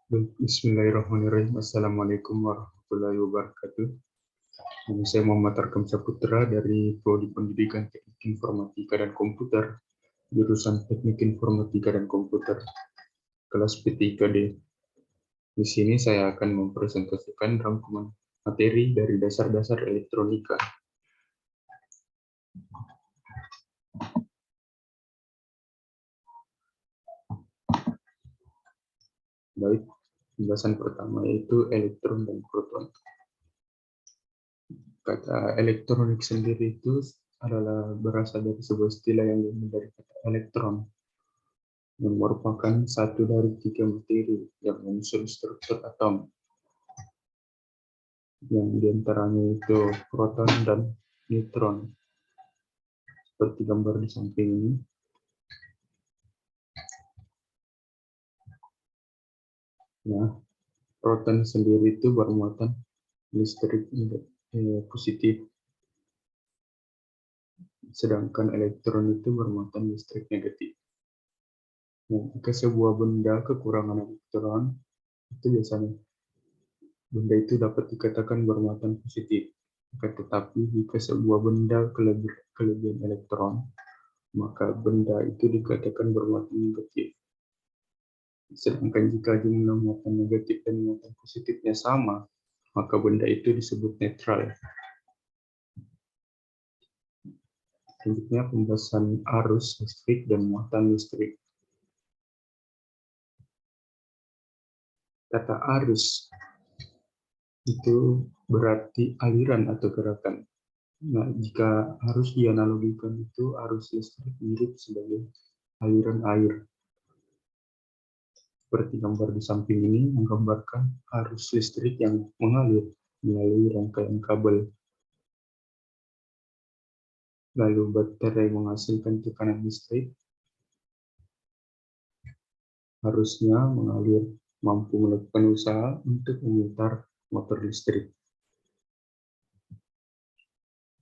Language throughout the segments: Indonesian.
Bismillahirrahmanirrahim. Assalamualaikum warahmatullahi wabarakatuh. Saya Muhammad Arkam Saputra dari Prodi Pendidikan Teknik Informatika dan Komputer, jurusan Teknik Informatika dan Komputer, kelas P3D. Di sini saya akan mempresentasikan rangkuman materi dari dasar-dasar elektronika. Baik, pembahasan pertama yaitu elektron dan proton. Kata elektronik sendiri itu adalah berasal dari sebuah istilah yang diambil dari kata elektron, yang merupakan satu dari tiga materi yang menyusun struktur atom, yang diantaranya itu proton dan neutron, seperti gambar di samping ini. Nah, proton sendiri itu bermuatan listrik positif, sedangkan elektron itu bermuatan listrik negatif. Nah, jika sebuah benda kekurangan elektron, itu biasanya benda itu dapat dikatakan bermuatan positif. Tetapi jika sebuah benda kelebihan elektron, maka benda itu dikatakan bermuatan negatif. Sedangkan jika jumlah muatan negatif dan muatan positifnya sama, maka benda itu disebut netral. Selanjutnya pembahasan arus listrik dan muatan listrik. Kata arus itu berarti aliran atau gerakan. Nah, jika arus dianalogikan itu arus listrik mirip sebagai aliran air. Seperti gambar di samping ini menggambarkan arus listrik yang mengalir melalui rangkaian kabel. Lalu baterai menghasilkan tekanan listrik, harusnya mengalir mampu melakukan usaha untuk memutar motor listrik.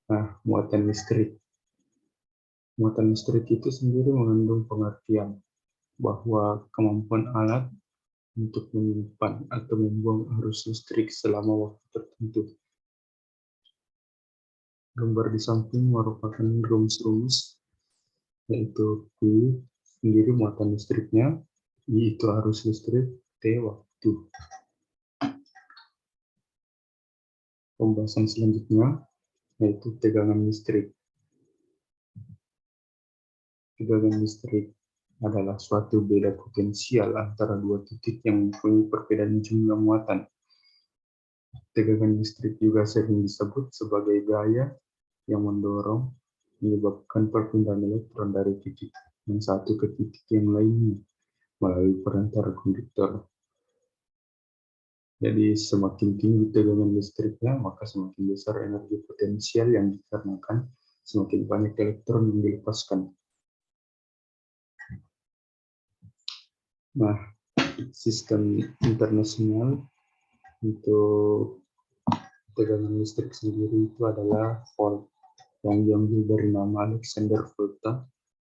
Nah, muatan listrik. Muatan listrik itu sendiri mengandung pengertian bahwa kemampuan alat untuk menyimpan atau membuang arus listrik selama waktu tertentu. Gambar di samping merupakan rumus-rumus, yaitu Q sendiri muatan listriknya, I itu arus listrik, T waktu. Pembahasan selanjutnya yaitu tegangan listrik. Tegangan listrik adalah suatu beda potensial antara dua titik yang mempunyai perbedaan jumlah muatan. Tegangan listrik juga sering disebut sebagai gaya yang mendorong menyebabkan perpindahan elektron dari titik yang satu ke titik yang lainnya melalui perantara konduktor. Jadi semakin tinggi tegangan listriknya, maka semakin besar energi potensial yang dikarenakan semakin banyak elektron yang dilepaskan. Nah, sistem internasional untuk tegangan listrik sendiri itu adalah volt, yang diambil dari nama Alexander Volta,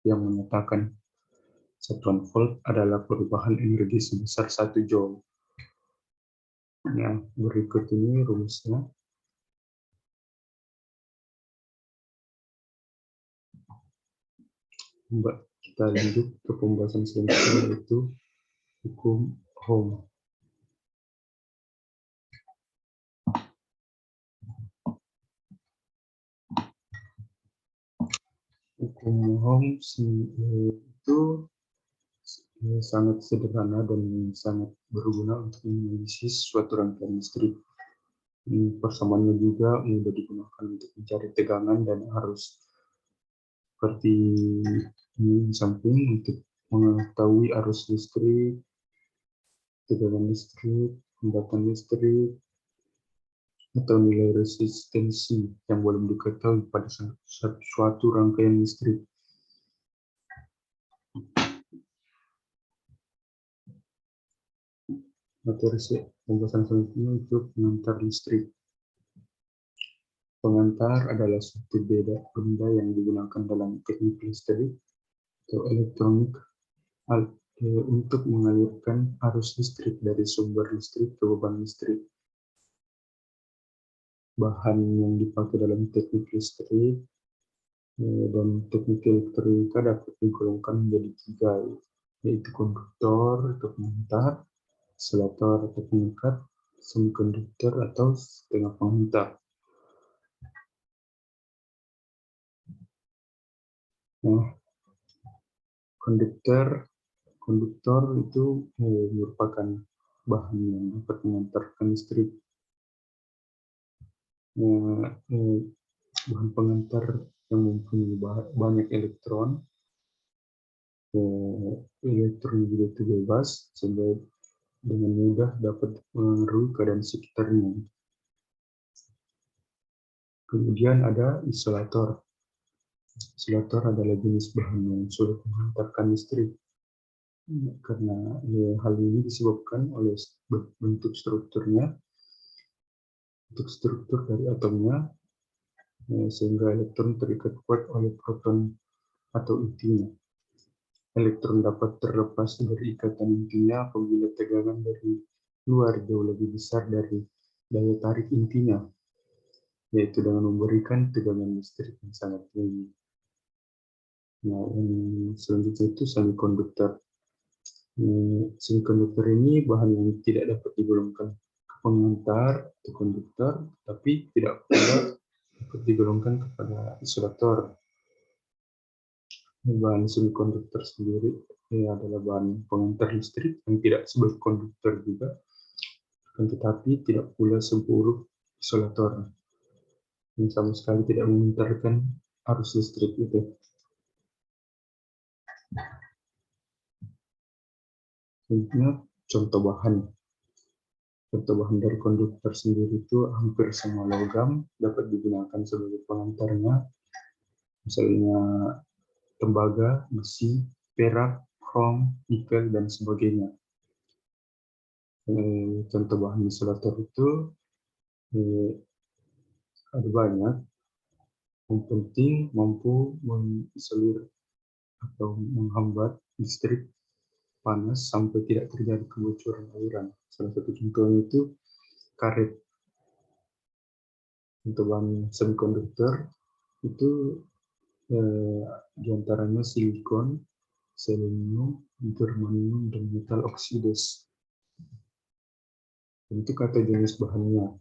yang menyatakan satuan volt adalah perubahan energi sebesar 1 joule. Nah, berikut ini rumusnya. Kita lanjut ke pembahasan selanjutnya, yaitu hukum Ohm. Hukum Ohm itu sangat sederhana dan sangat berguna untuk menganalisis suatu rangkaian listrik. Persamaannya juga mudah digunakan untuk mencari tegangan dan arus. Seperti ini di samping untuk mengetahui arus listrik, tegangan listrik, hambatan listrik, atau nilai resistensi yang belum diketahui pada suatu rangkaian listrik. Materi pembahasan selanjutnya untuk pengantar listrik. Pengantar adalah suatu benda yang digunakan dalam teknik listrik atau elektronik untuk mengalirkan arus listrik dari sumber listrik ke beban listrik. Bahan yang dipakai dalam teknik listrik dan teknik elektronika dapat digolongkan menjadi tiga, yaitu konduktor atau pengantar, isolator atau pengikat, semikonduktor atau setengah pengantar. Nah, konduktor itu merupakan bahan yang dapat mengantarkan listrik. Bahan pengantar yang mempunyai banyak elektron, elektron juga itu bebas, sehingga dengan mudah dapat mengaruhi keadaan sekitarnya. Kemudian ada isolator. Isolator adalah jenis bahan yang sulit menghantarkan listrik, karena hal ini disebabkan oleh bentuk strukturnya, bentuk struktur dari atomnya, sehingga elektron terikat kuat oleh proton atau intinya. Elektron dapat terlepas dari ikatan intinya apabila tegangan dari luar jauh lebih besar dari daya tarik intinya, yaitu dengan memberikan tegangan listrik yang sangat tinggi. Nah, yang selanjutnya itu semikonduktor. Semikonduktor ini bahan yang tidak dapat digolongkan ke pengantar atau konduktor, tapi tidak pula dapat digolongkan kepada isolator. Bahan semikonduktor sendiri adalah bahan pengantar listrik yang tidak sebagai konduktor juga, tetapi tidak pula seburuk isolator yang sama sekali tidak mengantarkan arus listrik itu. Selanjutnya, contoh bahan. Contoh bahan dari konduktor sendiri itu hampir semua logam dapat digunakan sebagai pengantarnya, misalnya tembaga, besi, perak, krom, nikel, dan sebagainya. Contoh bahan isolator itu ada banyak. Yang penting mampu mengisolir atau menghambat listrik panas sampai tidak terjadi kebocoran aliran. Salah satu contohnya itu karet. Untuk bahan semikonduktor itu diantaranya silikon, selenium, germanium, dan metal oksidas. Bentuk atau jenis bahannya.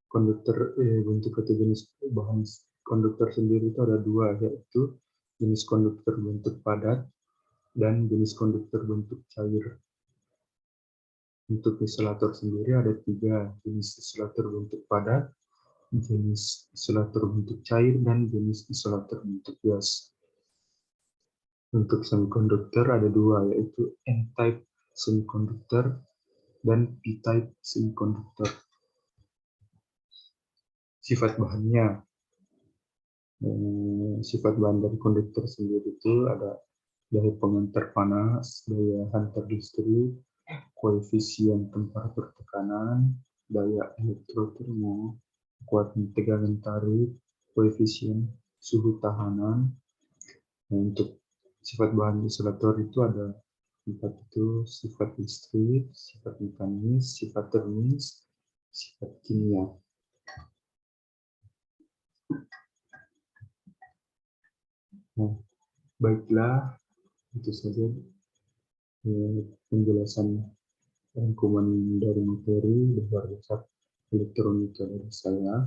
Bentuk atau jenis bahan konduktor sendiri itu ada dua, yaitu jenis konduktor bentuk padat dan jenis konduktor bentuk cair. Untuk isolator sendiri ada tiga, jenis isolator bentuk padat, jenis isolator bentuk cair, dan jenis isolator bentuk gas. Untuk semikonduktor ada dua, yaitu N-type semikonduktor dan P-type semikonduktor. Sifat bahannya, sifat bahan dari konduktor sendiri itu ada daya pengantar panas, daya hantar listrik, koefisien temperatur tekanan, daya elektrotermo, kekuatan tegangan tarik, koefisien suhu tahanan. Nah, untuk sifat bahan isolator itu ada empat, itu sifat listrik, sifat mekanis, sifat termis, sifat kimia. Nah, baiklah, itu saja penjelasan rangkuman dari materi dasar dasar elektronika dari saya.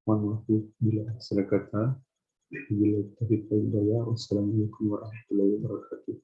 Mohon maaf bila salah kata. Bila taufiq wal hidayah. Wassalamualaikum warahmatullahi wabarakatuh.